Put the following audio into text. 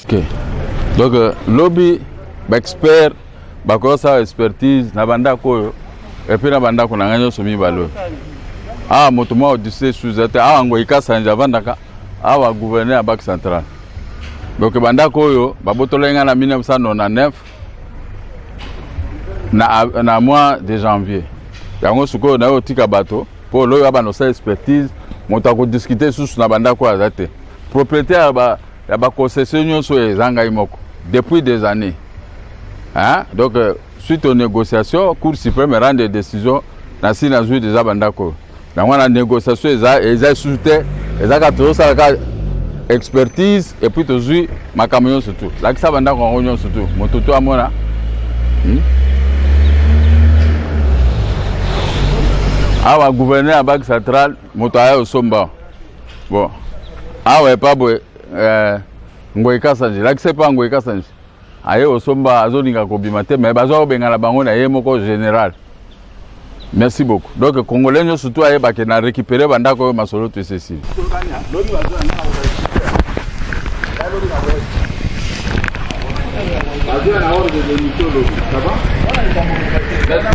Ok. Donc lobby expert bakosa expertise na banda koyo et puis na banda ko na nganyo somi balo. Ah motuma odise suzete ah ngo ikasanja vandaka awa gouverneur Banque centrale. Donc banda koyo babotolenga na 1999 na mois de janvier. Yango suko na otika bato pour loyo abano sa expertise monta ko discuter sous na banda ko azate. Propriétaire ya ba concession so ezanga imoko depuis des années. Hein? Donc suite aux négociations, Cour suprême rend des décisions na si na jour des banda ko. Na wana négociation eza soute ezaka to ça expertise et puis toujours ma camion surtout. La ki sa banda ko ngonyo surtout. Mototo amona. Awa gouverneur à Banque centrale motoya osomba. Bon. Awa pas boy ngoyeka sanje. La ki c'est pas ngoyeka sanje. Aye osomba azoninga kobimate mais bazo bengala bango na ye moko général. Merci beaucoup. Donc congolais nous surtout aye ba na récupérer banda ko masolo to ceci. Ça va?